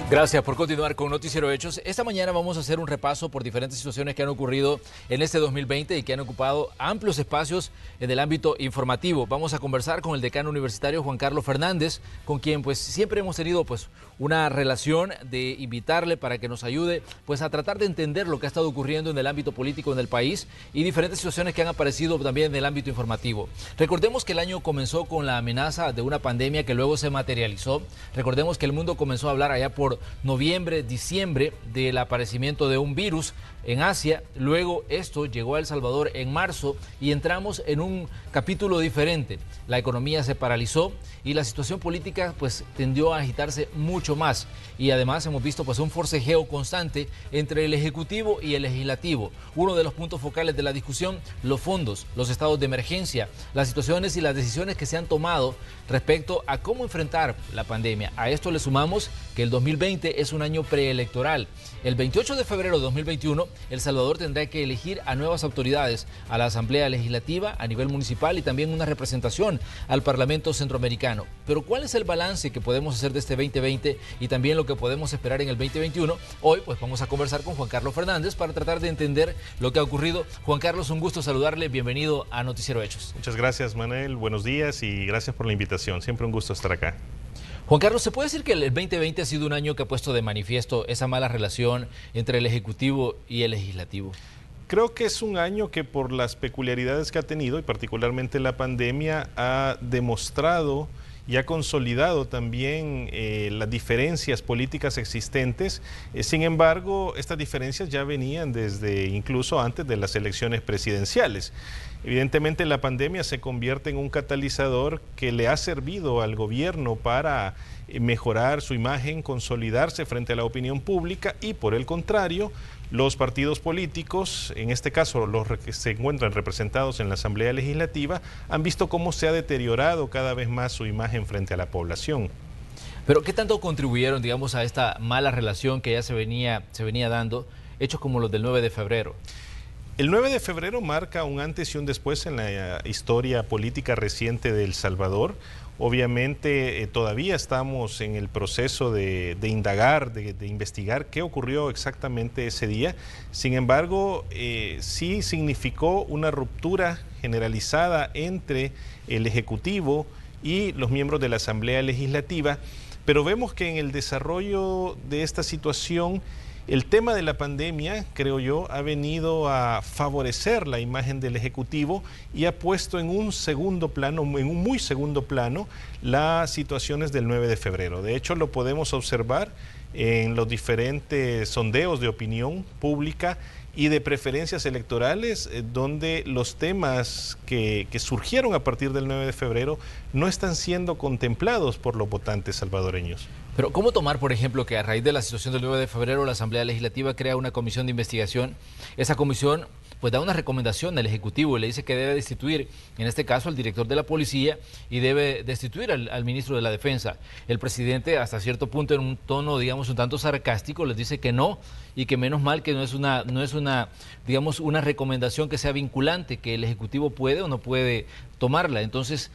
Gracias por continuar con Noticiero Hechos. Esta mañana vamos a hacer un repaso por diferentes situaciones que han ocurrido en este 2020 y que han ocupado amplios espacios en el ámbito informativo. Vamos a conversar con el decano universitario Juan Carlos Fernández, con quien siempre hemos tenido una relación de invitarle para que nos ayude a tratar de entender lo que ha estado ocurriendo en el ámbito político en el país y diferentes situaciones que han aparecido también en el ámbito informativo. Recordemos que el año comenzó con la amenaza de una pandemia que luego se materializó. Recordemos que el mundo comenzó a hablar allá por noviembre, diciembre del aparecimiento de un virus en Asia. Luego esto llegó a El Salvador en marzo y entramos en un capítulo diferente. La economía se paralizó y la situación política tendió a agitarse mucho más. Y además hemos visto un forcejeo constante entre el Ejecutivo y el Legislativo. Uno de los puntos focales de la discusión, los fondos, los estados de emergencia, las situaciones y las decisiones que se han tomado respecto a cómo enfrentar la pandemia. A esto le sumamos que el 2020 es un año preelectoral. El 28 de febrero de 2021, El Salvador tendrá que elegir a nuevas autoridades a la Asamblea Legislativa a nivel municipal y también una representación al Parlamento Centroamericano. Pero ¿cuál es el balance que podemos hacer de este 2020 y también lo que podemos esperar en el 2021? Hoy vamos a conversar con Juan Carlos Fernández para tratar de entender lo que ha ocurrido. Juan Carlos, un gusto saludarle. Bienvenido a Noticiero Hechos. Muchas gracias, Manuel. Buenos días y gracias por la invitación. Siempre un gusto estar acá. Juan Carlos, ¿se puede decir que el 2020 ha sido un año que ha puesto de manifiesto esa mala relación entre el Ejecutivo y el Legislativo? Creo que es un año que por las peculiaridades que ha tenido y particularmente la pandemia ha demostrado y ha consolidado también las diferencias políticas existentes. Sin embargo, estas diferencias ya venían desde incluso antes de las elecciones presidenciales. Evidentemente la pandemia se convierte en un catalizador que le ha servido al gobierno para mejorar su imagen, consolidarse frente a la opinión pública y por el contrario, los partidos políticos, en este caso los que se encuentran representados en la Asamblea Legislativa, han visto cómo se ha deteriorado cada vez más su imagen frente a la población. Pero ¿qué tanto contribuyeron, a esta mala relación que ya se venía dando, hechos como los del 9 de febrero? El 9 de febrero marca un antes y un después en la historia política reciente de El Salvador. Obviamente todavía estamos en el proceso de indagar, de investigar qué ocurrió exactamente ese día. Sin embargo, sí significó una ruptura generalizada entre el Ejecutivo y los miembros de la Asamblea Legislativa, pero vemos que en el desarrollo de esta situación el tema de la pandemia, creo yo, ha venido a favorecer la imagen del Ejecutivo y ha puesto en un segundo plano, en un muy segundo plano, las situaciones del 9 de febrero. De hecho, lo podemos observar en los diferentes sondeos de opinión pública y de preferencias electorales, donde los temas que surgieron a partir del 9 de febrero no están siendo contemplados por los votantes salvadoreños. Pero ¿cómo tomar, por ejemplo, que a raíz de la situación del 9 de febrero la Asamblea Legislativa crea una comisión de investigación? Esa comisión da una recomendación al Ejecutivo y le dice que debe destituir, en este caso, al director de la policía y debe destituir al ministro de la Defensa. El presidente, hasta cierto punto, en un tono, un tanto sarcástico, les dice que no y que menos mal que no es una recomendación que sea vinculante, que el Ejecutivo puede o no puede tomarla. Entonces,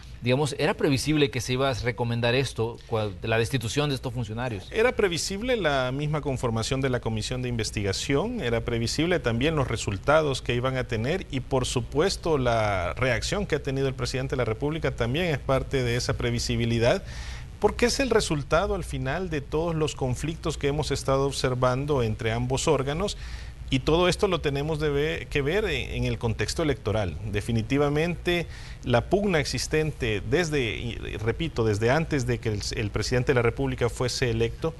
era previsible que se iba a recomendar esto, la destitución de estos funcionarios. Era previsible la misma conformación de la comisión de investigación, era previsible también los resultados que iban a tener y por supuesto la reacción que ha tenido el presidente de la República también es parte de esa previsibilidad, porque es el resultado al final de todos los conflictos que hemos estado observando entre ambos órganos. Y todo esto lo tenemos que ver en el contexto electoral. Definitivamente la pugna existente desde antes de que el presidente de la República fuese electo,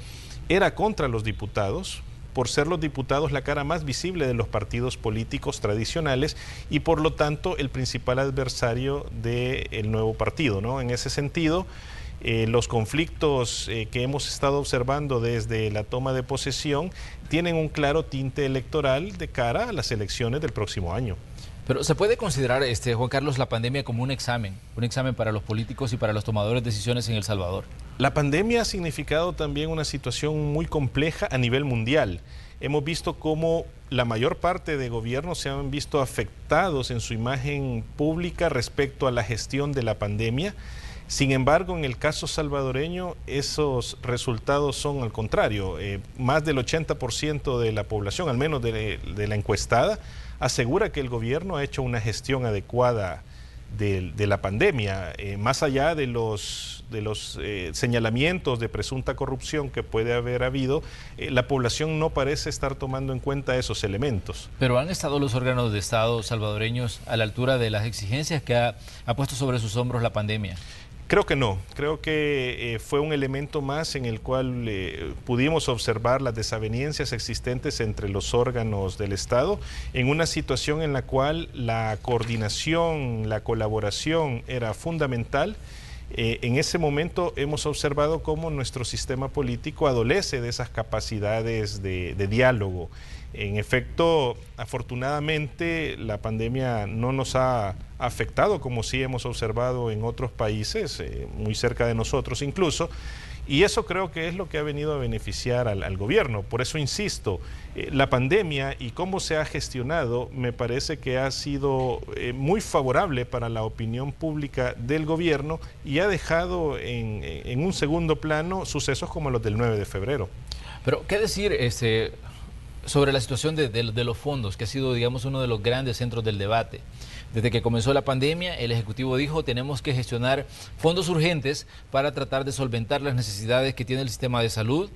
era contra los diputados, por ser los diputados la cara más visible de los partidos políticos tradicionales y por lo tanto el principal adversario del nuevo partido, ¿no? En ese sentido, los conflictos que hemos estado observando desde la toma de posesión tienen un claro tinte electoral de cara a las elecciones del próximo año. Pero ¿se puede considerar, Juan Carlos, la pandemia como un examen para los políticos y para los tomadores de decisiones en El Salvador? La pandemia ha significado también una situación muy compleja a nivel mundial. Hemos visto cómo la mayor parte de gobiernos se han visto afectados en su imagen pública respecto a la gestión de la pandemia. Sin embargo, en el caso salvadoreño, esos resultados son al contrario. Más del 80% de la población, al menos de la encuestada, asegura que el gobierno ha hecho una gestión adecuada de la pandemia, más allá de los señalamientos de presunta corrupción que puede haber habido, la población no parece estar tomando en cuenta esos elementos. Pero ¿han estado los órganos de Estado salvadoreños a la altura de las exigencias que ha puesto sobre sus hombros la pandemia? Creo que no, creo que fue un elemento más en el cual pudimos observar las desavenencias existentes entre los órganos del Estado en una situación en la cual la coordinación, la colaboración era fundamental. En ese momento hemos observado cómo nuestro sistema político adolece de esas capacidades de diálogo. En efecto, afortunadamente la pandemia no nos ha afectado como sí hemos observado en otros países, muy cerca de nosotros incluso, y eso creo que es lo que ha venido a beneficiar al gobierno. Por eso insisto, la pandemia y cómo se ha gestionado me parece que ha sido muy favorable para la opinión pública del gobierno y ha dejado en un segundo plano sucesos como los del 9 de febrero. Pero, ¿qué decir sobre la situación de los fondos, que ha sido, digamos, uno de los grandes centros del debate? Desde que comenzó la pandemia, el Ejecutivo dijo tenemos que gestionar fondos urgentes para tratar de solventar las necesidades que tiene el sistema de salud,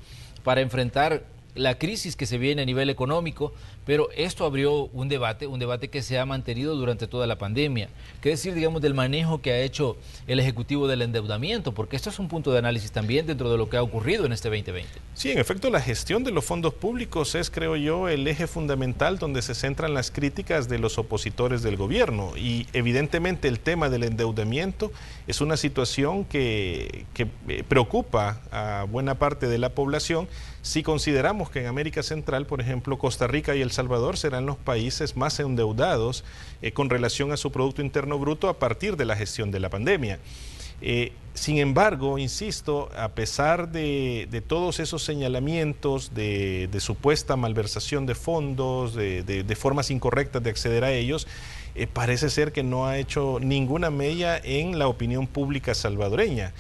para enfrentar la crisis que se viene a nivel económico, pero esto abrió un debate que se ha mantenido durante toda la pandemia. ¿Qué decir, digamos, del manejo que ha hecho el Ejecutivo del endeudamiento? Porque esto es un punto de análisis también dentro de lo que ha ocurrido en este 2020. Sí, en efecto, la gestión de los fondos públicos es, creo yo, el eje fundamental donde se centran las críticas de los opositores del gobierno. Y evidentemente el tema del endeudamiento es una situación que preocupa a buena parte de la población si consideramos que en América Central, por ejemplo, Costa Rica y El Salvador serán los países más endeudados con relación a su Producto Interno Bruto a partir de la gestión de la pandemia. Sin embargo, insisto, a pesar de todos esos señalamientos de supuesta malversación de fondos, de formas incorrectas de acceder a ellos, parece ser que no ha hecho ninguna mella en la opinión pública salvadoreña.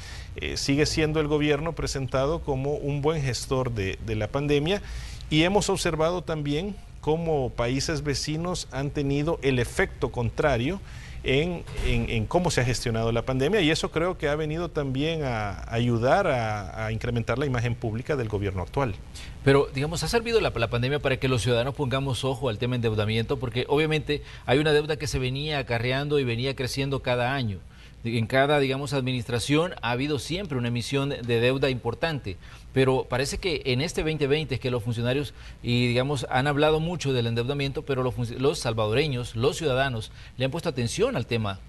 Sigue siendo el gobierno presentado como un buen gestor de la pandemia y hemos observado también cómo países vecinos han tenido el efecto contrario en cómo se ha gestionado la pandemia, y eso creo que ha venido también a ayudar a incrementar la imagen pública del gobierno actual. Pero, digamos, ¿ha servido la pandemia para que los ciudadanos pongamos ojo al tema de endeudamiento? Porque obviamente hay una deuda que se venía acarreando y venía creciendo cada año. En cada, digamos, administración ha habido siempre una emisión de deuda importante, pero parece que en este 2020 es que los funcionarios digamos, han hablado mucho del endeudamiento, pero los salvadoreños, los ciudadanos, le han puesto atención al tema.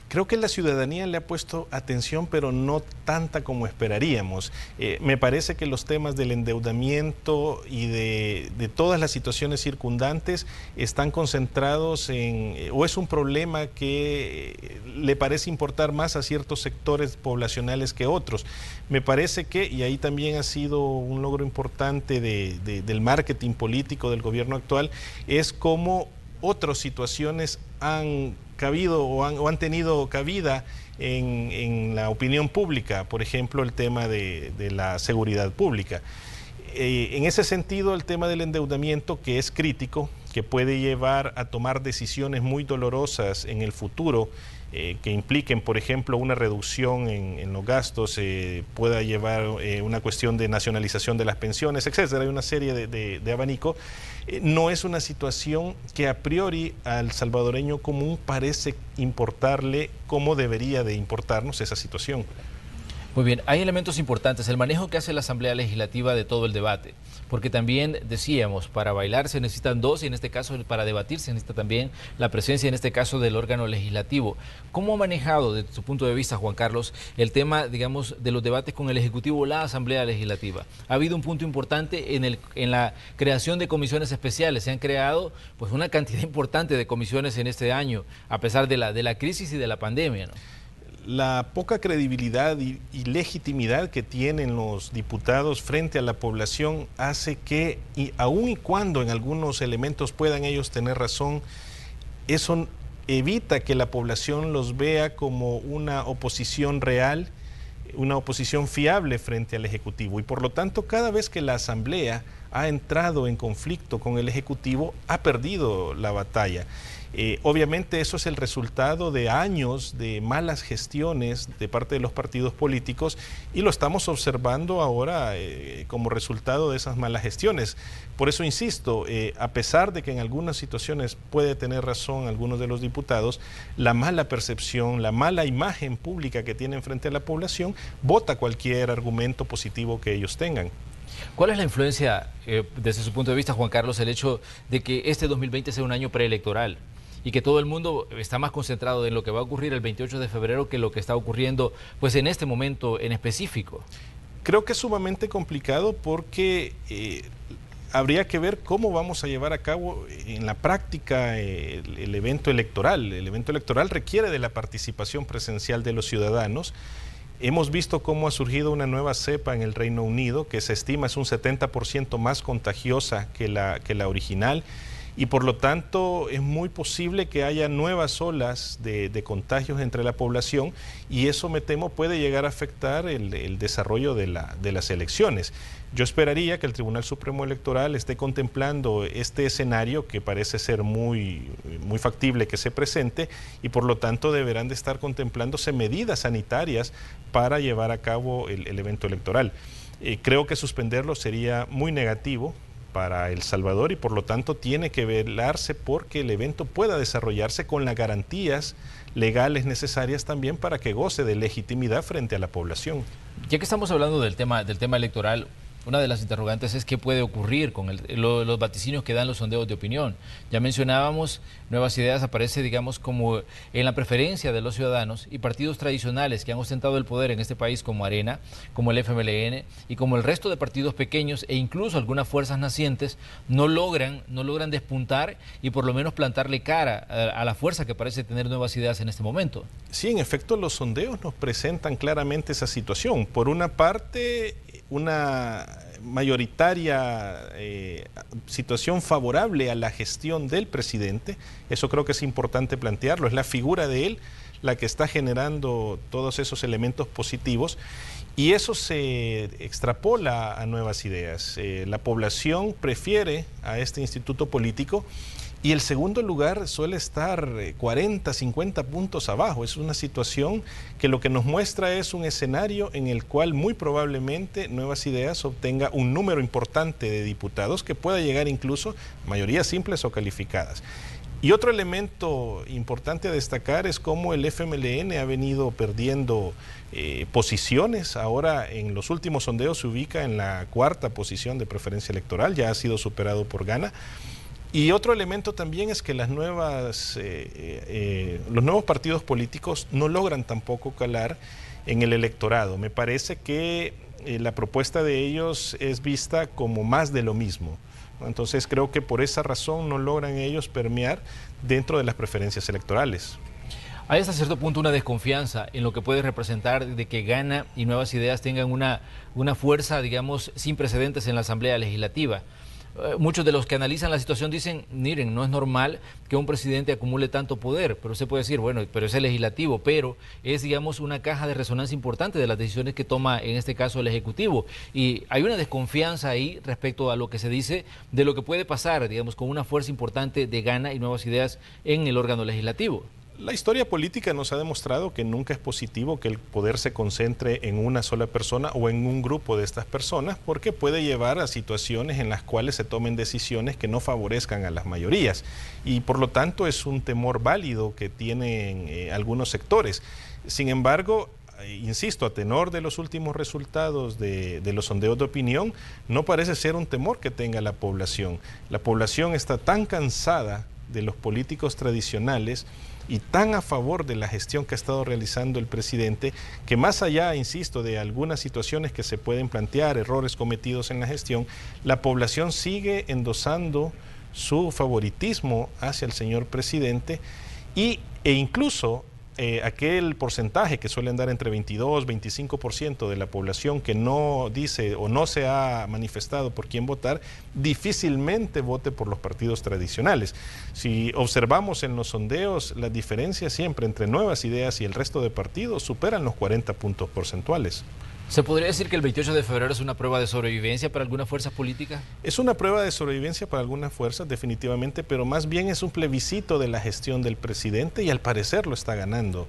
Creo que la ciudadanía le ha puesto atención, pero no tanta como esperaríamos. Me parece que los temas del endeudamiento y de todas las situaciones circundantes están concentrados o es un problema que le parece importar más a ciertos sectores poblacionales que otros. Me parece que, y ahí también ha sido un logro importante del marketing político del gobierno actual, es cómo otras situaciones han cabido o han tenido cabida en la opinión pública, por ejemplo, el tema de la seguridad pública. En ese sentido, el tema del endeudamiento, que es crítico, que puede llevar a tomar decisiones muy dolorosas en el futuro, que impliquen, por ejemplo, una reducción en los gastos, pueda llevar una cuestión de nacionalización de las pensiones, etcétera. Hay una serie de abanico. No es una situación que a priori al salvadoreño común parece importarle como debería de importarnos esa situación. Muy bien, hay elementos importantes, el manejo que hace la Asamblea Legislativa de todo el debate, porque también decíamos, para bailar se necesitan dos y en este caso para debatir se necesita también la presencia, en este caso, del órgano legislativo. ¿Cómo ha manejado desde su punto de vista, Juan Carlos, el tema, digamos, de los debates con el Ejecutivo, la Asamblea Legislativa? Ha habido un punto importante en la creación de comisiones especiales, se han creado pues una cantidad importante de comisiones en este año, a pesar de la crisis y de la pandemia, ¿no? La poca credibilidad y legitimidad que tienen los diputados frente a la población hace que, aun y cuando en algunos elementos puedan ellos tener razón, eso evita que la población los vea como una oposición real una oposición fiable frente al Ejecutivo. Y por lo tanto, cada vez que la Asamblea ha entrado en conflicto con el Ejecutivo, ha perdido la batalla. Obviamente eso es el resultado de años de malas gestiones de parte de los partidos políticos y lo estamos observando ahora como resultado de esas malas gestiones. Por eso insisto, a pesar de que en algunas situaciones puede tener razón algunos de los diputados, la mala percepción, la mala imagen pública que tienen frente a la población, vota cualquier argumento positivo que ellos tengan. ¿Cuál es la influencia, desde su punto de vista, Juan Carlos, el hecho de que este 2020 sea un año preelectoral y que todo el mundo está más concentrado en lo que va a ocurrir el 28 de febrero que lo que está ocurriendo pues en este momento en específico? Creo que es sumamente complicado porque habría que ver cómo vamos a llevar a cabo en la práctica el evento electoral. El evento electoral requiere de la participación presencial de los ciudadanos. Hemos visto cómo ha surgido una nueva cepa en el Reino Unido que se estima es un 70% más contagiosa que la original. Y por lo tanto es muy posible que haya nuevas olas de contagios entre la población y eso, me temo, puede llegar a afectar el desarrollo de las elecciones. Yo esperaría que el Tribunal Supremo Electoral esté contemplando este escenario que parece ser muy factible que se presente y por lo tanto deberán de estar contemplándose medidas sanitarias para llevar a cabo el evento electoral. Creo que suspenderlo sería muy negativo para El Salvador y por lo tanto tiene que velarse porque el evento pueda desarrollarse con las garantías legales necesarias también para que goce de legitimidad frente a la población. Ya que estamos hablando del tema electoral, una de las interrogantes es qué puede ocurrir con los vaticinios que dan los sondeos de opinión. Ya mencionábamos, Nuevas Ideas aparece, digamos, como en la preferencia de los ciudadanos y partidos tradicionales que han ostentado el poder en este país como Arena, como el FMLN y como el resto de partidos pequeños e incluso algunas fuerzas nacientes no logran despuntar y por lo menos plantarle cara a la fuerza que parece tener Nuevas Ideas en este momento. Sí, en efecto, los sondeos nos presentan claramente esa situación. Por una parte, una mayoritaria situación favorable a la gestión del presidente. Eso creo que es importante plantearlo. Es la figura de él la que está generando todos esos elementos positivos y eso se extrapola a Nuevas Ideas. La población prefiere a este instituto político y el segundo lugar suele estar 40, 50 puntos abajo. Es una situación que lo que nos muestra es un escenario en el cual muy probablemente Nuevas Ideas obtenga un número importante de diputados que pueda llegar incluso a mayorías simples o calificadas. Y otro elemento importante a destacar es cómo el FMLN ha venido perdiendo posiciones. Ahora en los últimos sondeos se ubica en la 4ª posición de preferencia electoral, ya ha sido superado por Gana. Y otro elemento también es que los nuevos partidos políticos no logran tampoco calar en el electorado. Me parece que la propuesta de ellos es vista como más de lo mismo. Entonces creo que por esa razón no logran ellos permear dentro de las preferencias electorales. Hay hasta cierto punto una desconfianza en lo que puede representar de que Gana y Nuevas Ideas tengan una fuerza, digamos, sin precedentes en la Asamblea Legislativa. Muchos de los que analizan la situación dicen, miren, no es normal que un presidente acumule tanto poder, pero se puede decir, bueno, pero es el legislativo, pero es, digamos, una caja de resonancia importante de las decisiones que toma, en este caso, el Ejecutivo. Y hay una desconfianza ahí respecto a lo que se dice de lo que puede pasar, digamos, con una fuerza importante de Gana y Nuevas Ideas en el órgano legislativo. La historia política nos ha demostrado que nunca es positivo que el poder se concentre en una sola persona o en un grupo de estas personas, porque puede llevar a situaciones en las cuales se tomen decisiones que no favorezcan a las mayorías. Y por lo tanto es un temor válido que tienen algunos sectores. Sin embargo, insisto, a tenor de los últimos resultados de los sondeos de opinión, no parece ser un temor que tenga la población. La población está tan cansada de los políticos tradicionales y tan a favor de la gestión que ha estado realizando el presidente, que más allá, insisto, de algunas situaciones que se pueden plantear, errores cometidos en la gestión, la población sigue endosando su favoritismo hacia el señor presidente e incluso aquel porcentaje que suele andar entre 22-25% de la población que no dice o no se ha manifestado por quién votar, difícilmente vote por los partidos tradicionales. Si observamos en los sondeos, las diferencias siempre entre Nuevas Ideas y el resto de partidos superan los 40 puntos porcentuales. ¿Se podría decir que el 28 de febrero es una prueba de sobrevivencia para algunas fuerzas políticas? Es una prueba de sobrevivencia para algunas fuerzas, definitivamente, pero más bien es un plebiscito de la gestión del presidente y al parecer lo está ganando.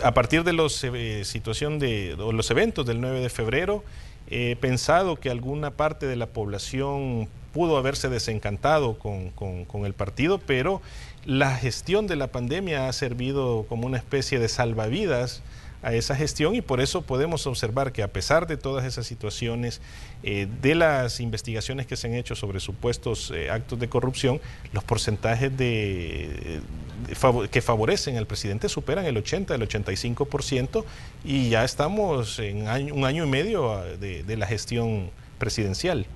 A partir de los los eventos del 9 de febrero, he pensado que alguna parte de la población pudo haberse desencantado con el partido, pero la gestión de la pandemia ha servido como una especie de salvavidas a esa gestión y por eso podemos observar que a pesar de todas esas situaciones, de las investigaciones que se han hecho sobre supuestos actos de corrupción, los porcentajes que favorecen al presidente superan el 80, el 85% y ya estamos en un año y medio de la gestión presidencial.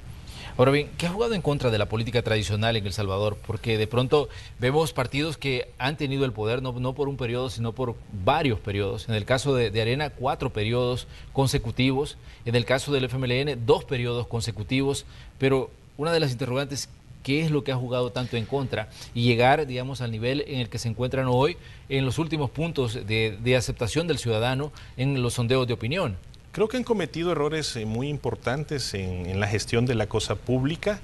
Ahora bien, ¿qué ha jugado en contra de la política tradicional en El Salvador? Porque de pronto vemos partidos que han tenido el poder no por un periodo, sino por varios periodos. En el caso de Arena, 4 periodos consecutivos. En el caso del FMLN, 2 periodos consecutivos. Pero una de las interrogantes, ¿qué es lo que ha jugado tanto en contra? Y llegar, digamos, al nivel en el que se encuentran hoy, en los últimos puntos de aceptación del ciudadano en los sondeos de opinión. Creo que han cometido errores muy importantes en la gestión de la cosa pública.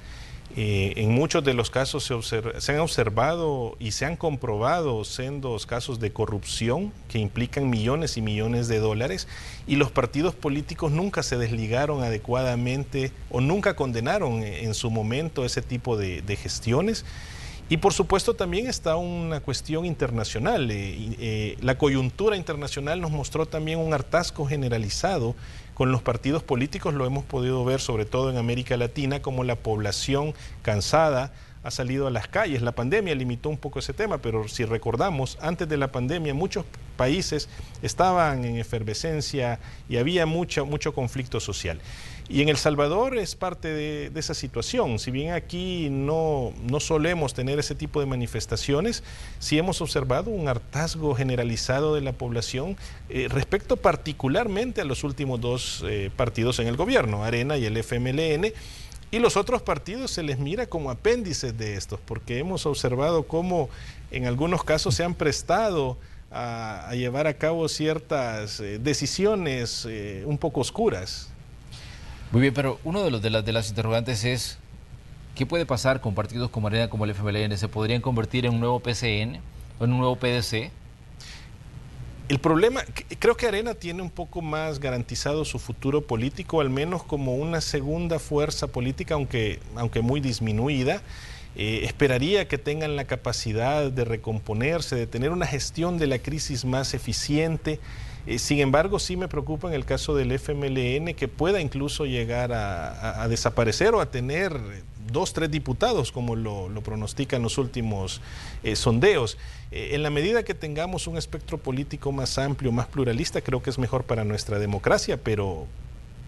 En muchos de los casos se han observado y se han comprobado sendos casos de corrupción que implican millones y millones de dólares y los partidos políticos nunca se desligaron adecuadamente o nunca condenaron en su momento ese tipo de gestiones. Y por supuesto también está una cuestión internacional. La coyuntura internacional nos mostró también un hartazgo generalizado con los partidos políticos, lo hemos podido ver sobre todo en América Latina, como la población cansada ha salido a las calles. La pandemia limitó un poco ese tema, pero si recordamos, antes de la pandemia muchos países estaban en efervescencia y había mucho conflicto social. Y en El Salvador es parte de esa situación. Si bien aquí no solemos tener ese tipo de manifestaciones, sí hemos observado un hartazgo generalizado de la población respecto particularmente a los últimos 2 partidos en el gobierno, Arena y el FMLN, y los otros partidos se les mira como apéndices de estos, porque hemos observado cómo en algunos casos se han prestado a llevar a cabo ciertas decisiones un poco oscuras. Muy bien, pero uno de las interrogantes es, ¿qué puede pasar con partidos como Arena, como el FMLN? ¿Se podrían convertir en un nuevo PCN o en un nuevo PDC? El problema, creo que Arena tiene un poco más garantizado su futuro político, al menos como una segunda fuerza política, aunque muy disminuida. Esperaría que tengan la capacidad de recomponerse, de tener una gestión de la crisis más eficiente. Sin embargo, sí me preocupa en el caso del FMLN que pueda incluso llegar a desaparecer o a tener 2, 3 diputados, como lo pronostican los últimos sondeos. En la medida que tengamos un espectro político más amplio, más pluralista, creo que es mejor para nuestra democracia, pero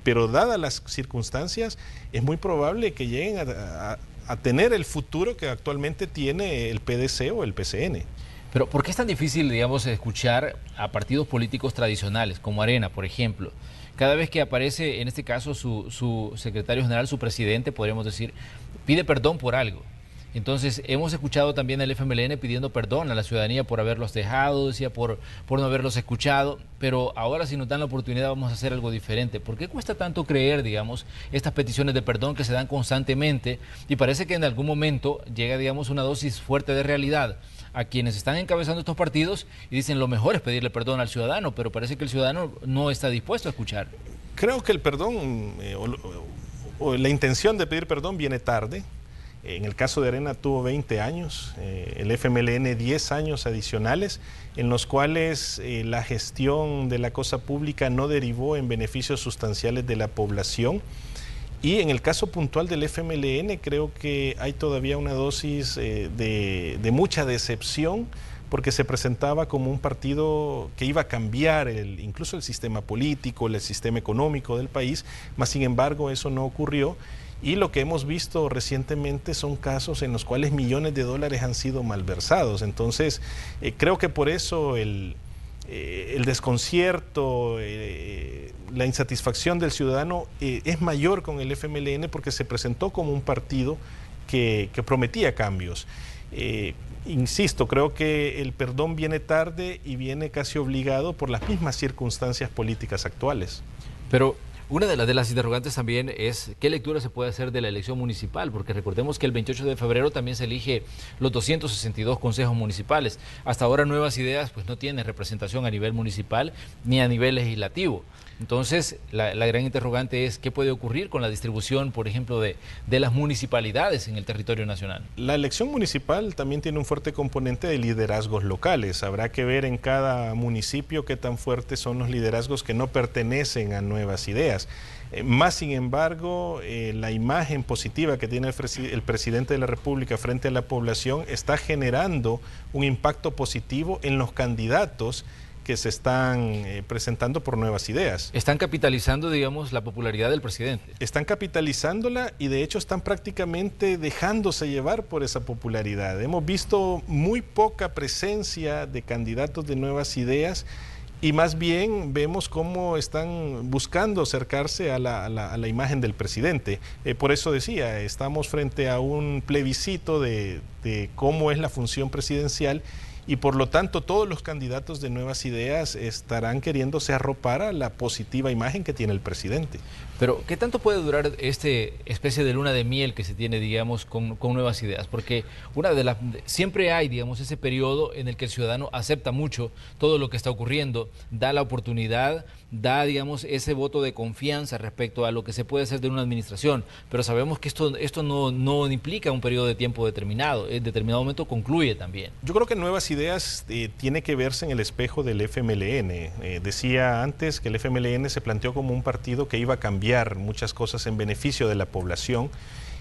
dadas las circunstancias, es muy probable que lleguen a tener el futuro que actualmente tiene el PDC o el PCN. Pero ¿por qué es tan difícil, digamos, escuchar a partidos políticos tradicionales, como Arena, por ejemplo? Cada vez que aparece, en este caso, su secretario general, su presidente, podríamos decir, pide perdón por algo. Entonces, hemos escuchado también al FMLN pidiendo perdón a la ciudadanía por haberlos dejado, decía, por no haberlos escuchado, pero ahora si nos dan la oportunidad vamos a hacer algo diferente. ¿Por qué cuesta tanto creer, digamos, estas peticiones de perdón que se dan constantemente? Y parece que en algún momento llega, digamos, una dosis fuerte de realidad a quienes están encabezando estos partidos y dicen lo mejor es pedirle perdón al ciudadano, pero parece que el ciudadano no está dispuesto a escuchar. Creo que el perdón o la intención de pedir perdón viene tarde. En el caso de Arena tuvo 20 años, el FMLN 10 años adicionales, en los cuales la gestión de la cosa pública no derivó en beneficios sustanciales de la población. Y en el caso puntual del FMLN creo que hay todavía una dosis de mucha decepción, porque se presentaba como un partido que iba a cambiar incluso el sistema político, el sistema económico del país, mas sin embargo eso no ocurrió. Y lo que hemos visto recientemente son casos en los cuales millones de dólares han sido malversados. Entonces, creo que por eso el desconcierto, la insatisfacción del ciudadano es mayor con el FMLN porque se presentó como un partido que prometía cambios. Insisto, creo que el perdón viene tarde y viene casi obligado por las mismas circunstancias políticas actuales. Pero una de las interrogantes también es qué lectura se puede hacer de la elección municipal, porque recordemos que el 28 de febrero también se elige los 262 consejos municipales. Hasta ahora Nuevas Ideas pues no tiene representación a nivel municipal ni a nivel legislativo. Entonces, la gran interrogante es qué puede ocurrir con la distribución, por ejemplo, de las municipalidades en el territorio nacional. La elección municipal también tiene un fuerte componente de liderazgos locales. Habrá que ver en cada municipio qué tan fuertes son los liderazgos que no pertenecen a Nuevas Ideas. Más sin embargo, la imagen positiva que tiene el presidente de la República frente a la población está generando un impacto positivo en los candidatos que se están presentando por Nuevas Ideas. Están capitalizando, digamos, la popularidad del presidente. Están capitalizándola y de hecho están prácticamente dejándose llevar por esa popularidad. Hemos visto muy poca presencia de candidatos de Nuevas Ideas y más bien vemos cómo están buscando acercarse a la imagen del presidente. Por eso decía, estamos frente a un plebiscito de cómo es la función presidencial. Y por lo tanto todos los candidatos de Nuevas Ideas estarán queriéndose arropar a la positiva imagen que tiene el presidente. Pero, ¿qué tanto puede durar especie de luna de miel que se tiene, digamos, con Nuevas Ideas? Porque siempre hay, digamos, ese periodo en el que el ciudadano acepta mucho todo lo que está ocurriendo, da la oportunidad, da, digamos, ese voto de confianza respecto a lo que se puede hacer de una administración. Pero sabemos que esto no implica un periodo de tiempo determinado. En determinado momento concluye también. Yo creo que Nuevas Ideas tiene que verse en el espejo del FMLN. Decía antes que el FMLN se planteó como un partido que iba a cambiar muchas cosas en beneficio de la población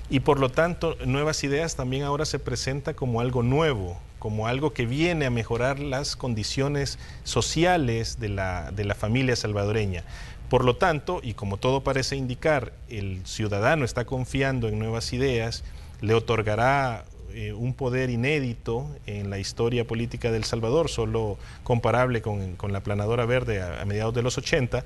y por lo tanto Nuevas Ideas también ahora se presenta como algo nuevo, como algo que viene a mejorar las condiciones sociales de la familia salvadoreña. Por lo tanto, y como todo parece indicar, el ciudadano está confiando en Nuevas Ideas, le otorgará un poder inédito en la historia política de El Salvador, solo comparable con la Planadora Verde a mediados de los 80,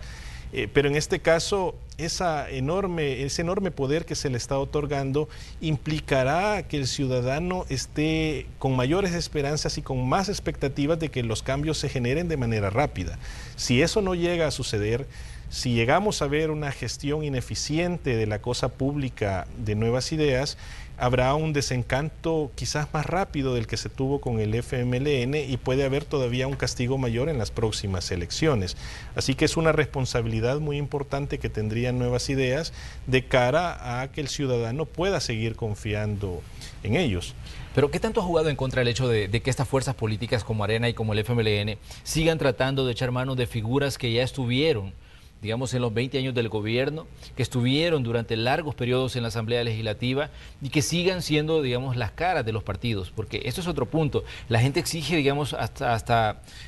pero en este caso ese enorme poder que se le está otorgando implicará que el ciudadano esté con mayores esperanzas y con más expectativas de que los cambios se generen de manera rápida. Si eso no llega a suceder, si llegamos a ver una gestión ineficiente de la cosa pública de Nuevas Ideas, habrá un desencanto quizás más rápido del que se tuvo con el FMLN y puede haber todavía un castigo mayor en las próximas elecciones. Así que es una responsabilidad muy importante que tendrían Nuevas Ideas de cara a que el ciudadano pueda seguir confiando en ellos. Pero ¿qué tanto ha jugado en contra el hecho de que estas fuerzas políticas como Arena y como el FMLN sigan tratando de echar mano de figuras que ya estuvieron, digamos, en los 20 años del gobierno, que estuvieron durante largos periodos en la Asamblea Legislativa y que sigan siendo, digamos, las caras de los partidos? Porque esto es otro punto. La gente exige, digamos,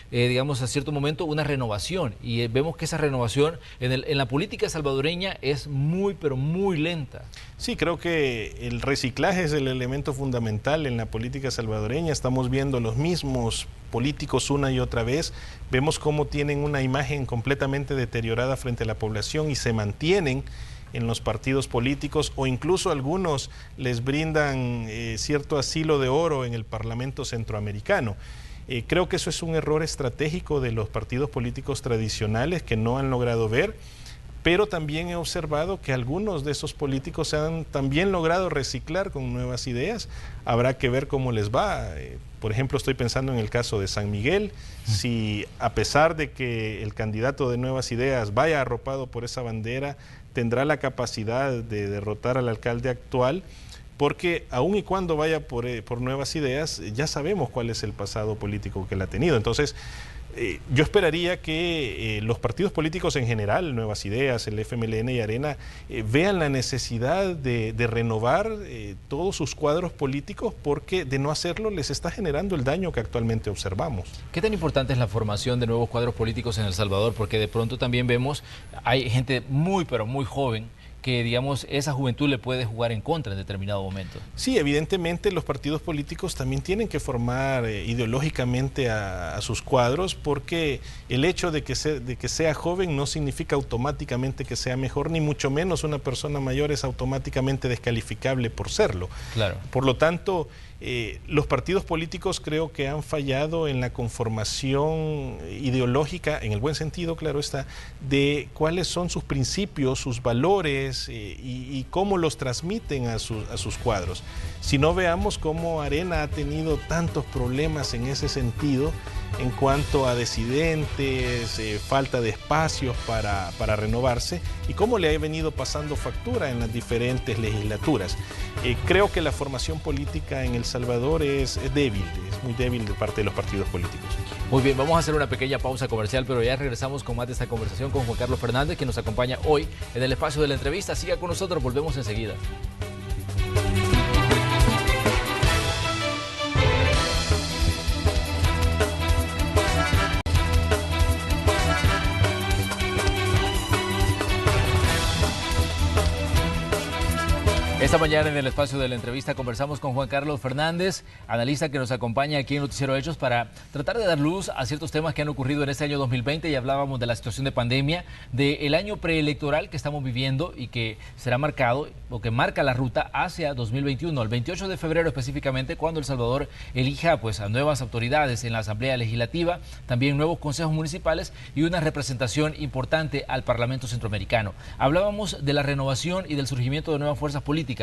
digamos, a cierto momento una renovación y vemos que esa renovación en la política salvadoreña es muy, pero muy lenta. Sí, creo que el reciclaje es el elemento fundamental en la política salvadoreña. Estamos viendo los mismos políticos una y otra vez. Vemos cómo tienen una imagen completamente deteriorada frente a la población y se mantienen en los partidos políticos o incluso algunos les brindan cierto asilo de oro en el Parlamento Centroamericano. Creo que eso es un error estratégico de los partidos políticos tradicionales que no han logrado ver. Pero también he observado que algunos de esos políticos han también logrado reciclar con Nuevas Ideas. Habrá que ver cómo les va. Por ejemplo, estoy pensando en el caso de San Miguel. Si a pesar de que el candidato de Nuevas Ideas vaya arropado por esa bandera, tendrá la capacidad de derrotar al alcalde actual, porque aun y cuando vaya por Nuevas Ideas, ya sabemos cuál es el pasado político que él ha tenido. Entonces, yo esperaría que los partidos políticos en general, Nuevas Ideas, el FMLN y Arena, vean la necesidad de renovar todos sus cuadros políticos, porque de no hacerlo les está generando el daño que actualmente observamos. ¿Qué tan importante es la formación de nuevos cuadros políticos en El Salvador? Porque de pronto también vemos, hay gente muy, pero muy joven que, digamos, esa juventud le puede jugar en contra en determinado momento. Sí, evidentemente los partidos políticos también tienen que formar ideológicamente a sus cuadros, porque el hecho de que sea joven no significa automáticamente que sea mejor, ni mucho menos una persona mayor es automáticamente descalificable por serlo. Claro. Por lo tanto, los partidos políticos creo que han fallado en la conformación ideológica, en el buen sentido, claro está, de cuáles son sus principios, sus valores y cómo los transmiten a sus cuadros. Si no, veamos cómo Arena ha tenido tantos problemas en ese sentido en cuanto a disidentes, falta de espacios para renovarse, y cómo le ha venido pasando factura en las diferentes legislaturas. Creo que la formación política en El Salvador es débil, es muy débil de parte de los partidos políticos. Muy bien, vamos a hacer una pequeña pausa comercial, pero ya regresamos con más de esta conversación con Juan Carlos Fernández, que nos acompaña hoy en el espacio de la entrevista. Siga con nosotros, volvemos enseguida. Esta mañana en el espacio de la entrevista conversamos con Juan Carlos Fernández, analista que nos acompaña aquí en Noticiero Hechos para tratar de dar luz a ciertos temas que han ocurrido en este año 2020, y hablábamos de la situación de pandemia, del año preelectoral que estamos viviendo y que será marcado o que marca la ruta hacia 2021, el 28 de febrero específicamente, cuando El Salvador elija pues a nuevas autoridades en la Asamblea Legislativa, también nuevos consejos municipales y una representación importante al Parlamento Centroamericano. Hablábamos de la renovación y del surgimiento de nuevas fuerzas políticas.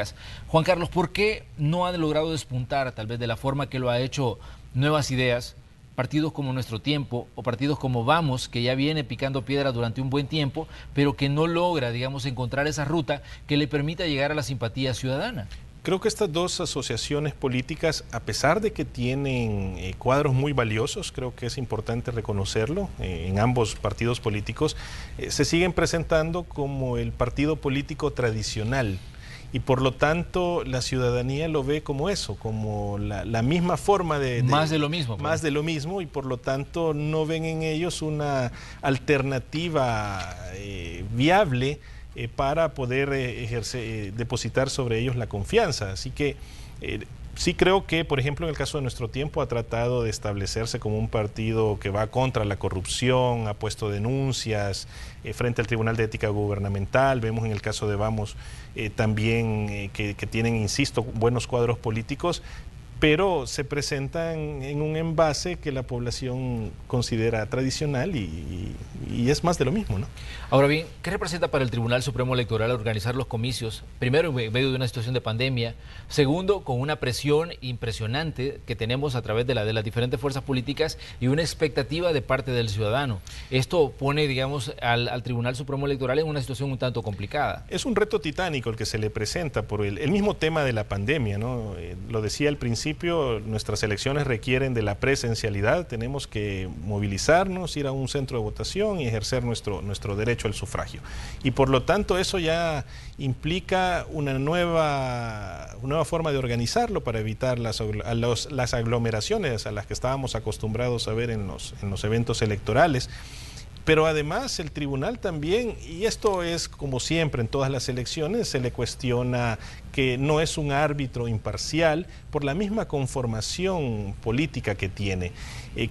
Juan Carlos, ¿por qué no han logrado despuntar, tal vez de la forma que lo ha hecho Nuevas Ideas, partidos como Nuestro Tiempo o partidos como Vamos, que ya viene picando piedra durante un buen tiempo, pero que no logra, digamos, encontrar esa ruta que le permita llegar a la simpatía ciudadana? Creo que estas dos asociaciones políticas, a pesar de que tienen cuadros muy valiosos, creo que es importante reconocerlo, en ambos partidos políticos, se siguen presentando como el partido político tradicional. Y por lo tanto la ciudadanía lo ve como eso, como la misma forma de... Más de lo mismo. Más de lo mismo, y por lo tanto no ven en ellos una alternativa viable para poder depositar sobre ellos la confianza. Así que sí creo que, por ejemplo, en el caso de Nuestro Tiempo ha tratado de establecerse como un partido que va contra la corrupción, ha puesto denuncias frente al Tribunal de Ética Gubernamental. Vemos en el caso de Vamos también que tienen, insisto, buenos cuadros políticos, pero se presentan en un envase que la población considera tradicional y es más de lo mismo, ¿no? Ahora bien, ¿qué representa para el Tribunal Supremo Electoral organizar los comicios? Primero, en medio de una situación de pandemia. Segundo, con una presión impresionante que tenemos a través de las diferentes fuerzas políticas y una expectativa de parte del ciudadano. Esto pone, digamos, al Tribunal Supremo Electoral en una situación un tanto complicada. Es un reto titánico el que se le presenta por el mismo tema de la pandemia, ¿no? Lo decía al principio, nuestras elecciones requieren de la presencialidad, tenemos que movilizarnos, ir a un centro de votación y ejercer nuestro derecho al sufragio. Y por lo tanto eso ya implica una nueva forma de organizarlo para evitar las aglomeraciones a las que estábamos acostumbrados a ver en los eventos electorales. Pero además el tribunal también, y esto es como siempre en todas las elecciones, se le cuestiona que no es un árbitro imparcial por la misma conformación política que tiene.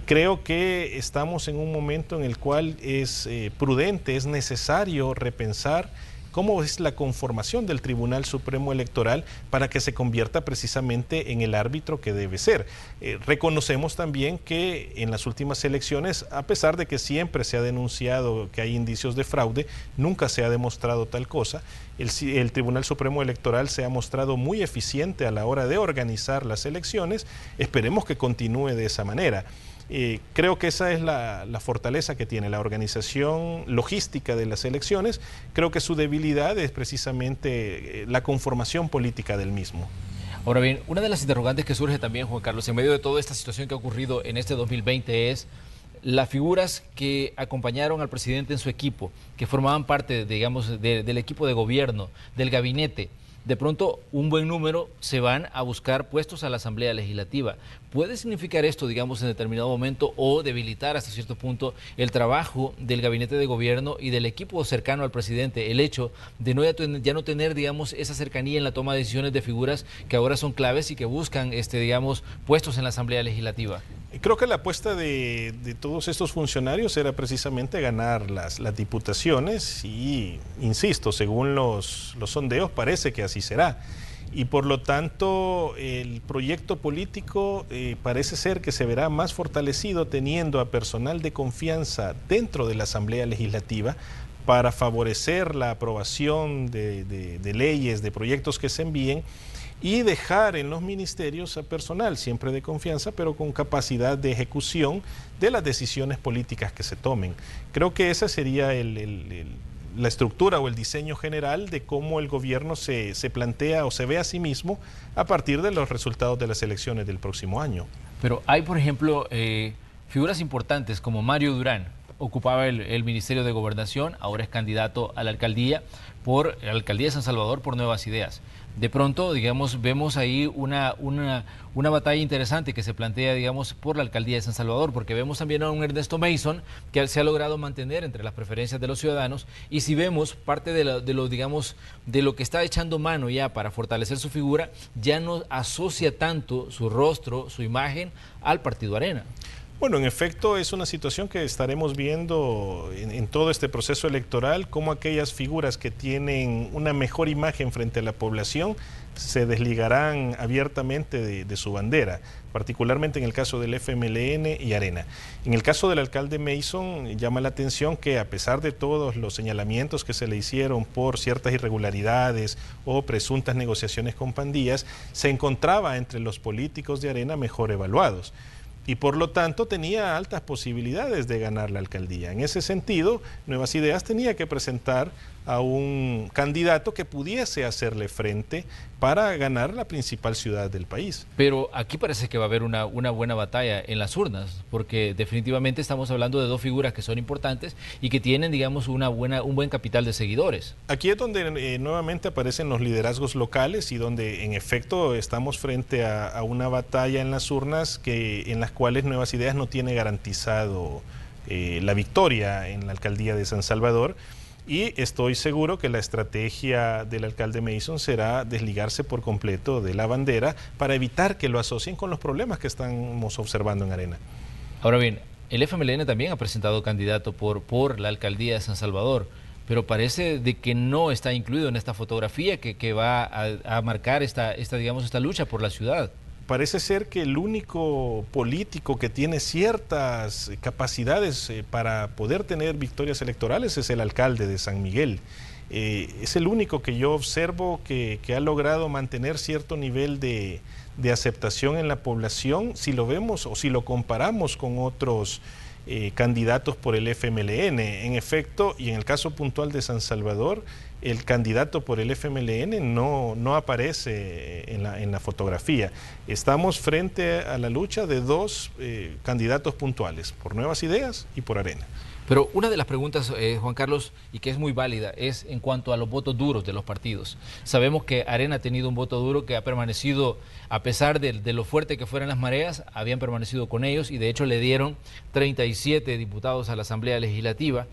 Creo que estamos en un momento en el cual es prudente, es necesario repensar cómo es la conformación del Tribunal Supremo Electoral para que se convierta precisamente en el árbitro que debe ser. Reconocemos también que en las últimas elecciones, a pesar de que siempre se ha denunciado que hay indicios de fraude, nunca se ha demostrado tal cosa. El Tribunal Supremo Electoral se ha mostrado muy eficiente a la hora de organizar las elecciones. Esperemos que continúe de esa manera. Creo que esa es la fortaleza que tiene la organización logística de las elecciones. Creo que su debilidad es precisamente la conformación política del mismo. Ahora bien, una de las interrogantes que surge también, Juan Carlos, en medio de toda esta situación que ha ocurrido en este 2020 es las figuras que acompañaron al presidente en su equipo, que formaban parte, digamos, del equipo de gobierno, del gabinete. de pronto un buen número se van a buscar puestos a la Asamblea Legislativa. ¿Puede significar esto, digamos, en determinado momento o debilitar hasta cierto punto el trabajo del gabinete de gobierno y del equipo cercano al presidente? El hecho de ya no tener, digamos, esa cercanía en la toma de decisiones de figuras que ahora son claves y que buscan, digamos, puestos en la Asamblea Legislativa. Creo que la apuesta de todos estos funcionarios era precisamente ganar las diputaciones y, insisto, según los sondeos parece que así será. Y por lo tanto el proyecto político parece ser que se verá más fortalecido teniendo a personal de confianza dentro de la Asamblea Legislativa para favorecer la aprobación de leyes, de proyectos que se envíen, y dejar en los ministerios a personal siempre de confianza, pero con capacidad de ejecución de las decisiones políticas que se tomen. Creo que esa sería la estructura o el diseño general de cómo el gobierno se plantea o se ve a sí mismo a partir de los resultados de las elecciones del próximo año. Pero hay, por ejemplo, figuras importantes como Mario Durán. Ocupaba el Ministerio de Gobernación, ahora es candidato a la alcaldía de San Salvador por Nuevas Ideas. De pronto, digamos, vemos ahí una batalla interesante que se plantea, digamos, por la alcaldía de San Salvador, porque vemos también a un Ernesto Mason que se ha logrado mantener entre las preferencias de los ciudadanos, y si vemos parte de lo que está echando mano ya para fortalecer su figura, ya no asocia tanto su rostro, su imagen al Partido Arena. Bueno, en efecto es una situación que estaremos viendo en todo este proceso electoral, cómo aquellas figuras que tienen una mejor imagen frente a la población se desligarán abiertamente de su bandera, particularmente en el caso del FMLN y Arena. En el caso del alcalde Mason, llama la atención que a pesar de todos los señalamientos que se le hicieron por ciertas irregularidades o presuntas negociaciones con pandillas, se encontraba entre los políticos de Arena mejor evaluados. Y por lo tanto tenía altas posibilidades de ganar la alcaldía. En ese sentido, Nuevas Ideas tenía que presentar a un candidato que pudiese hacerle frente para ganar la principal ciudad del país. Pero aquí parece que va a haber una buena batalla en las urnas, porque definitivamente estamos hablando de dos figuras que son importantes y que tienen, digamos, un buen capital de seguidores. Aquí es donde nuevamente aparecen los liderazgos locales y donde en efecto estamos frente a una batalla en las urnas en las cuales Nuevas Ideas no tiene garantizado la victoria en la alcaldía de San Salvador. Y estoy seguro que la estrategia del alcalde Mason será desligarse por completo de la bandera para evitar que lo asocien con los problemas que estamos observando en Arena. Ahora bien, el FMLN también ha presentado candidato por la alcaldía de San Salvador, pero parece de que no está incluido en esta fotografía que va a marcar esta lucha por la ciudad. Parece ser que el único político que tiene ciertas capacidades para poder tener victorias electorales es el alcalde de San Miguel. Es el único que yo observo que ha logrado mantener cierto nivel de aceptación en la población, si lo vemos o si lo comparamos con otros candidatos por el FMLN. En efecto, y en el caso puntual de San Salvador, el candidato por el FMLN no aparece en la fotografía. Estamos frente a la lucha de dos candidatos puntuales, por Nuevas Ideas y por Arena. Pero una de las preguntas, Juan Carlos, y que es muy válida, es en cuanto a los votos duros de los partidos. Sabemos que Arena ha tenido un voto duro que ha permanecido, a pesar de lo fuerte que fueran las mareas, habían permanecido con ellos y de hecho le dieron 37 diputados a la Asamblea Legislativa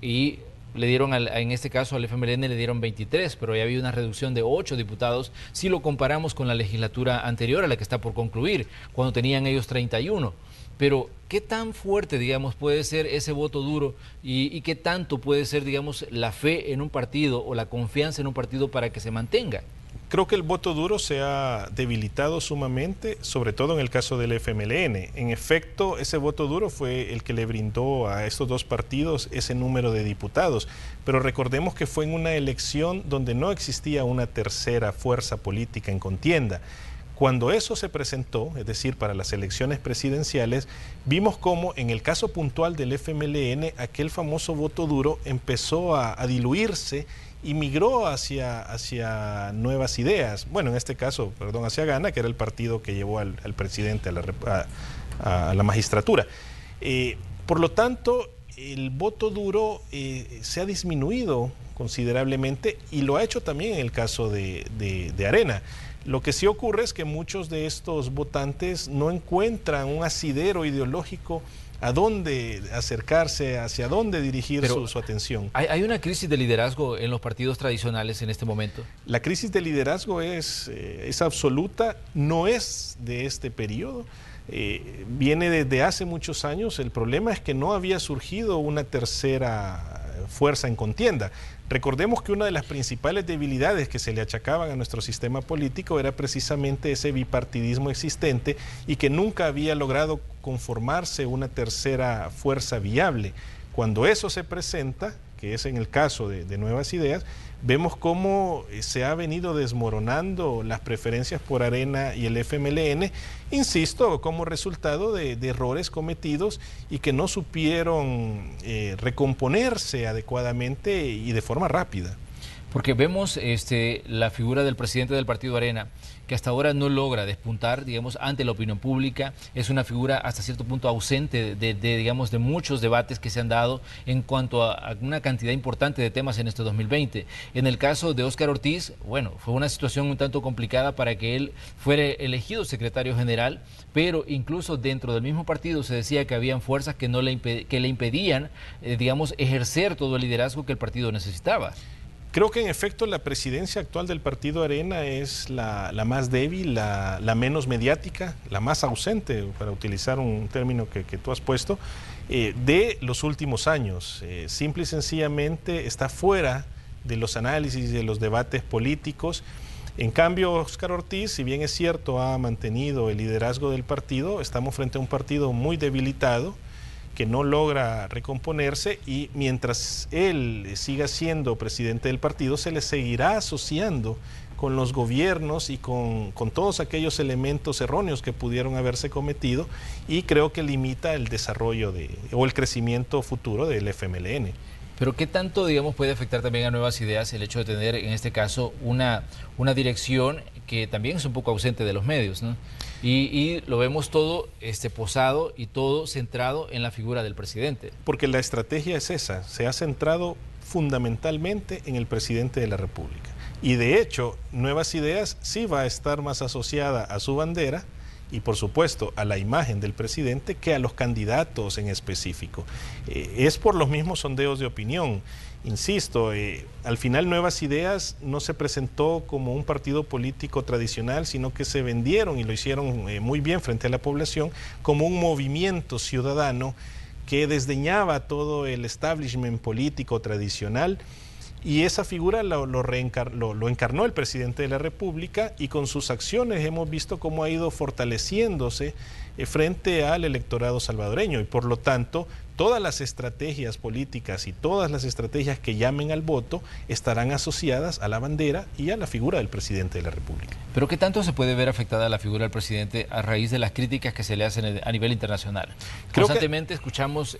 y le dieron, en este caso al FMLN le dieron 23, pero ya había una reducción de 8 diputados si lo comparamos con la legislatura anterior a la que está por concluir, cuando tenían ellos 31. Pero, ¿qué tan fuerte, digamos, puede ser ese voto duro y qué tanto puede ser, digamos, la fe en un partido o la confianza en un partido para que se mantenga? Creo que el voto duro se ha debilitado sumamente, sobre todo en el caso del FMLN. En efecto, ese voto duro fue el que le brindó a estos dos partidos ese número de diputados. Pero recordemos que fue en una elección donde no existía una tercera fuerza política en contienda. Cuando eso se presentó, es decir, para las elecciones presidenciales, vimos cómo en el caso puntual del FMLN, aquel famoso voto duro empezó a diluirse y migró hacia Nuevas Ideas. Bueno, en este caso, perdón, hacia Gana, que era el partido que llevó al presidente a la magistratura. Por lo tanto, el voto duro se ha disminuido considerablemente y lo ha hecho también en el caso de Arena. Lo que sí ocurre es que muchos de estos votantes no encuentran un asidero ideológico a dónde acercarse, hacia dónde dirigir su atención. ¿Hay una crisis de liderazgo en los partidos tradicionales en este momento? La crisis de liderazgo es absoluta, no es de este periodo. Viene desde hace muchos años. El problema es que no había surgido una tercera fuerza en contienda. Recordemos que una de las principales debilidades que se le achacaban a nuestro sistema político era precisamente ese bipartidismo existente y que nunca había logrado conformarse una tercera fuerza viable. Cuando eso se presenta, que es en el caso de Nuevas Ideas, vemos cómo se ha venido desmoronando las preferencias por Arena y el FMLN, insisto, como resultado de errores cometidos y que no supieron recomponerse adecuadamente y de forma rápida. Porque vemos la figura del presidente del partido Arena, que hasta ahora no logra despuntar, digamos, ante la opinión pública. Es una figura hasta cierto punto ausente digamos, de muchos debates que se han dado en cuanto a una cantidad importante de temas en este 2020. En el caso de Óscar Ortiz, bueno, fue una situación un tanto complicada para que él fuera elegido secretario general, pero incluso dentro del mismo partido se decía que habían fuerzas que le impedían, digamos, ejercer todo el liderazgo que el partido necesitaba. Creo que en efecto la presidencia actual del partido Arena es la más débil, la menos mediática, la más ausente, para utilizar un término que tú has puesto, de los últimos años. Simple y sencillamente está fuera de los análisis, de los debates políticos. En cambio, Óscar Ortiz, si bien es cierto, ha mantenido el liderazgo del partido, estamos frente a un partido muy debilitado, que no logra recomponerse, y mientras él siga siendo presidente del partido, se le seguirá asociando con los gobiernos y con todos aquellos elementos erróneos que pudieron haberse cometido, y creo que limita el desarrollo o el crecimiento futuro del FMLN. Pero ¿qué tanto, digamos, puede afectar también a Nuevas Ideas el hecho de tener, en este caso, una dirección que también es un poco ausente de los medios, ¿no? Y lo vemos todo posado y todo centrado en la figura del presidente. Porque la estrategia es esa, se ha centrado fundamentalmente en el presidente de la República. Y de hecho, Nuevas Ideas sí va a estar más asociada a su bandera y por supuesto a la imagen del presidente que a los candidatos en específico. Es por los mismos sondeos de opinión. Insisto, al final Nuevas Ideas no se presentó como un partido político tradicional, sino que se vendieron y lo hicieron muy bien frente a la población como un movimiento ciudadano que desdeñaba todo el establishment político tradicional. Y esa figura lo encarnó el presidente de la República, y con sus acciones hemos visto cómo ha ido fortaleciéndose frente al electorado salvadoreño, y por lo tanto todas las estrategias políticas y todas las estrategias que llamen al voto estarán asociadas a la bandera y a la figura del presidente de la República. Pero ¿qué tanto se puede ver afectada la figura del presidente a raíz de las críticas que se le hacen a nivel internacional? Constantemente escuchamos,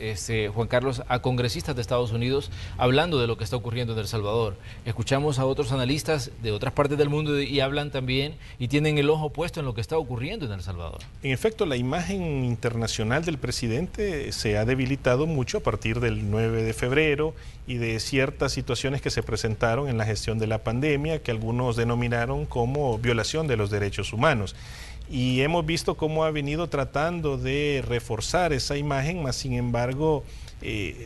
Juan Carlos, a congresistas de Estados Unidos hablando de lo que está ocurriendo en El Salvador. Escuchamos a otros analistas de otras partes del mundo y hablan también y tienen el ojo puesto en lo que está ocurriendo en El Salvador. En efecto, la imagen internacional del presidente se ha debilitado mucho a partir del 9 de febrero y de ciertas situaciones que se presentaron en la gestión de la pandemia, que algunos denominaron como violación de los derechos humanos. Y hemos visto cómo ha venido tratando de reforzar esa imagen, mas sin embargo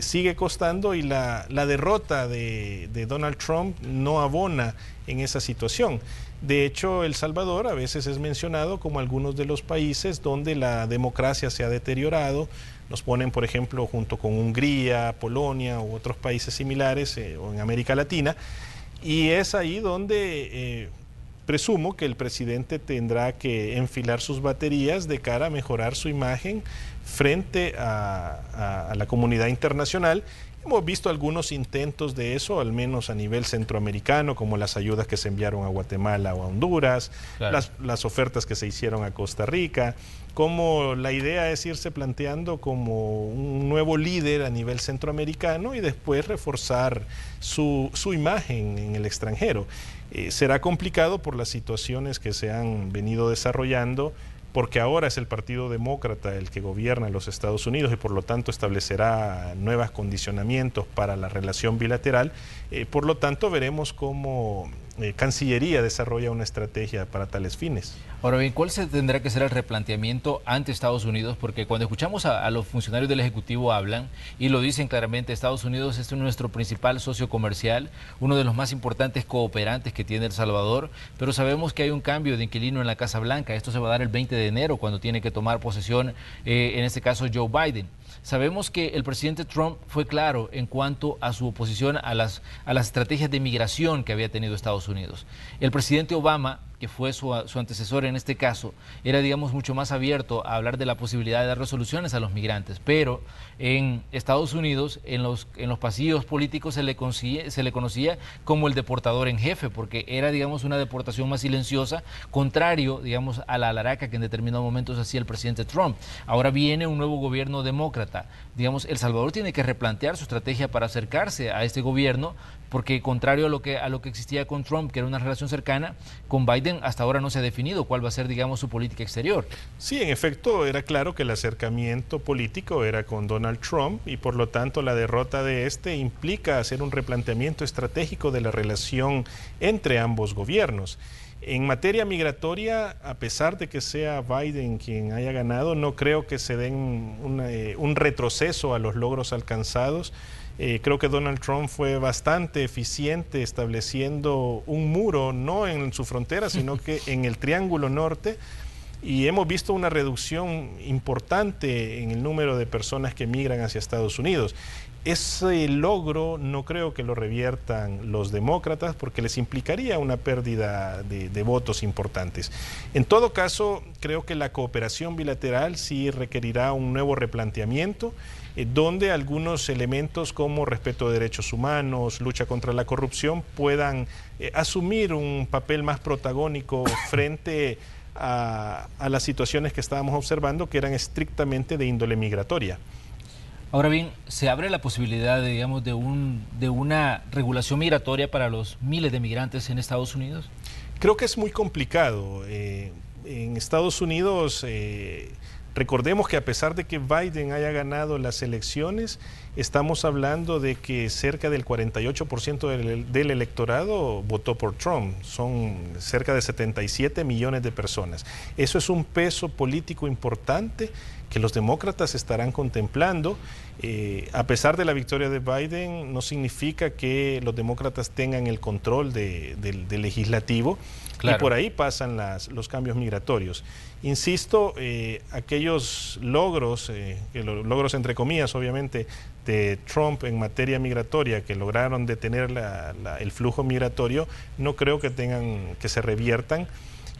sigue costando, y la derrota de Donald Trump no abona en esa situación. De hecho, El Salvador a veces es mencionado como algunos de los países donde la democracia se ha deteriorado. Nos ponen, por ejemplo, junto con Hungría, Polonia u otros países similares o en América Latina, y es ahí donde presumo que el presidente tendrá que enfilar sus baterías de cara a mejorar su imagen frente a la comunidad internacional. Hemos visto algunos intentos de eso, al menos a nivel centroamericano, como las ayudas que se enviaron a Guatemala o a Honduras, claro, las ofertas que se hicieron a Costa Rica, como la idea es irse planteando como un nuevo líder a nivel centroamericano y después reforzar su imagen en el extranjero. Será complicado por las situaciones que se han venido desarrollando porque ahora es el Partido Demócrata el que gobierna los Estados Unidos y por lo tanto establecerá nuevos condicionamientos para la relación bilateral. Por lo tanto, veremos cómo Cancillería desarrolla una estrategia para tales fines. Ahora bien, ¿cuál se tendrá que ser el replanteamiento ante Estados Unidos? Porque cuando escuchamos a los funcionarios del Ejecutivo hablan y lo dicen claramente, Estados Unidos es nuestro principal socio comercial, uno de los más importantes cooperantes que tiene El Salvador, pero sabemos que hay un cambio de inquilino en la Casa Blanca. Esto se va a dar el 20 de enero cuando tiene que tomar posesión, en este caso, Joe Biden. Sabemos que el presidente Trump fue claro en cuanto a su oposición a las estrategias de migración que había tenido Estados Unidos. El presidente Obama, que fue su antecesor en este caso, era, digamos, mucho más abierto a hablar de la posibilidad de dar resoluciones a los migrantes, pero en Estados Unidos, en los pasillos políticos se le conocía como el deportador en jefe, porque era, digamos, una deportación más silenciosa, contrario, digamos, a la alaraca que en determinados momentos hacía el presidente Trump. Ahora viene un nuevo gobierno demócrata. Digamos, El Salvador tiene que replantear su estrategia para acercarse a este gobierno, porque contrario a lo que existía con Trump, que era una relación cercana, con Biden hasta ahora no se ha definido cuál va a ser, digamos, su política exterior. Sí, en efecto, era claro que el acercamiento político era con Donald Trump y por lo tanto la derrota de este implica hacer un replanteamiento estratégico de la relación entre ambos gobiernos. En materia migratoria, a pesar de que sea Biden quien haya ganado, no creo que se den un retroceso a los logros alcanzados. Creo que Donald Trump fue bastante eficiente estableciendo un muro, no en su frontera, sino que en el Triángulo Norte, y hemos visto una reducción importante en el número de personas que migran hacia Estados Unidos. Ese logro no creo que lo reviertan los demócratas porque les implicaría una pérdida de votos importantes. En todo caso, creo que la cooperación bilateral sí requerirá un nuevo replanteamiento, donde algunos elementos como respeto de derechos humanos, lucha contra la corrupción, puedan asumir un papel más protagónico frente a las situaciones que estábamos observando, que eran estrictamente de índole migratoria. Ahora bien, ¿se abre la posibilidad, digamos, de una regulación migratoria para los miles de migrantes en Estados Unidos? Creo que es muy complicado. En Estados Unidos, recordemos que a pesar de que Biden haya ganado las elecciones, estamos hablando de que cerca del 48% del electorado votó por Trump. Son cerca de 77 millones de personas. Eso es un peso político importante que los demócratas estarán contemplando. A pesar de la victoria de Biden, no significa que los demócratas tengan el control del legislativo. Claro. Y por ahí pasan los cambios migratorios. Insisto, aquellos logros, logros entre comillas, obviamente, de Trump en materia migratoria que lograron detener el flujo migratorio, no creo que se reviertan.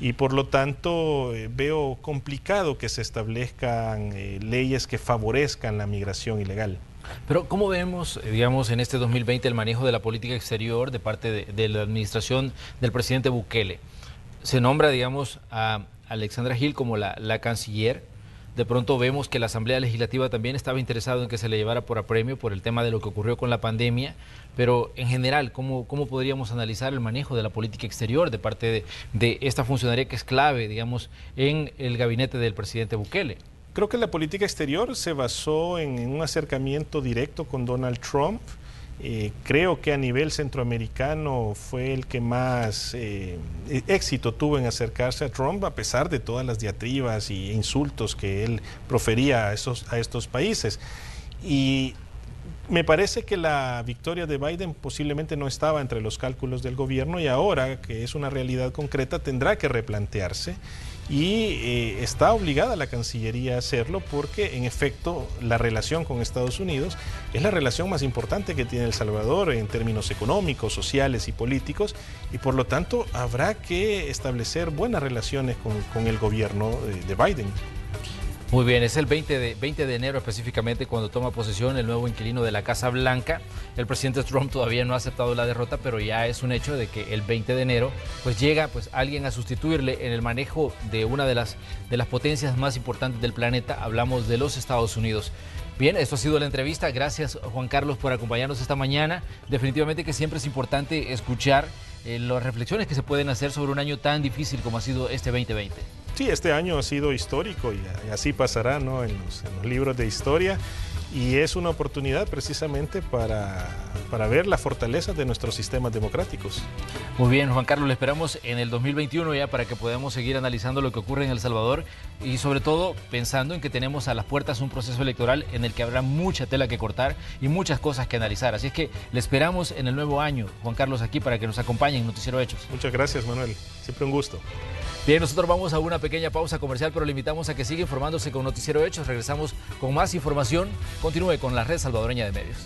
Y por lo tanto veo complicado que se establezcan leyes que favorezcan la migración ilegal. Pero ¿cómo vemos, digamos, en este 2020 el manejo de la política exterior de parte de la administración del presidente Bukele? Se nombra, digamos, a Alexandra Hill como la canciller. De pronto vemos que la Asamblea Legislativa también estaba interesada en que se le llevara por apremio por el tema de lo que ocurrió con la pandemia, pero en general, ¿cómo podríamos analizar el manejo de la política exterior de parte de esta funcionaria que es clave, digamos, en el gabinete del presidente Bukele? Creo que la política exterior se basó en un acercamiento directo con Donald Trump. Creo que a nivel centroamericano fue el que más éxito tuvo en acercarse a Trump, a pesar de todas las diatribas e insultos que él profería a estos países. Y me parece que la victoria de Biden posiblemente no estaba entre los cálculos del gobierno y ahora que es una realidad concreta tendrá que replantearse. Y está obligada la Cancillería a hacerlo porque en efecto la relación con Estados Unidos es la relación más importante que tiene El Salvador en términos económicos, sociales y políticos, y por lo tanto habrá que establecer buenas relaciones con el gobierno de Biden. Muy bien, es el 20 de enero específicamente cuando toma posesión el nuevo inquilino de la Casa Blanca. El presidente Trump todavía no ha aceptado la derrota, pero ya es un hecho de que el 20 de enero pues llega alguien a sustituirle en el manejo de una de las potencias más importantes del planeta. Hablamos de los Estados Unidos. Bien, esto ha sido la entrevista. Gracias, Juan Carlos, por acompañarnos esta mañana. Definitivamente que siempre es importante escuchar las reflexiones que se pueden hacer sobre un año tan difícil como ha sido este 2020. Sí, este año ha sido histórico y así pasará, ¿no? en los libros de historia. Y es una oportunidad precisamente para ver la fortaleza de nuestros sistemas democráticos. Muy bien, Juan Carlos, le esperamos en el 2021 ya para que podamos seguir analizando lo que ocurre en El Salvador y sobre todo pensando en que tenemos a las puertas un proceso electoral en el que habrá mucha tela que cortar y muchas cosas que analizar. Así es que le esperamos en el nuevo año, Juan Carlos, aquí para que nos acompañe en Noticiero Hechos. Muchas gracias, Manuel. Siempre un gusto. Bien, nosotros vamos a una pequeña pausa comercial, pero le invitamos a que siga informándose con Noticiero Hechos. Regresamos con más información. Continúe con la Red Salvadoreña de Medios.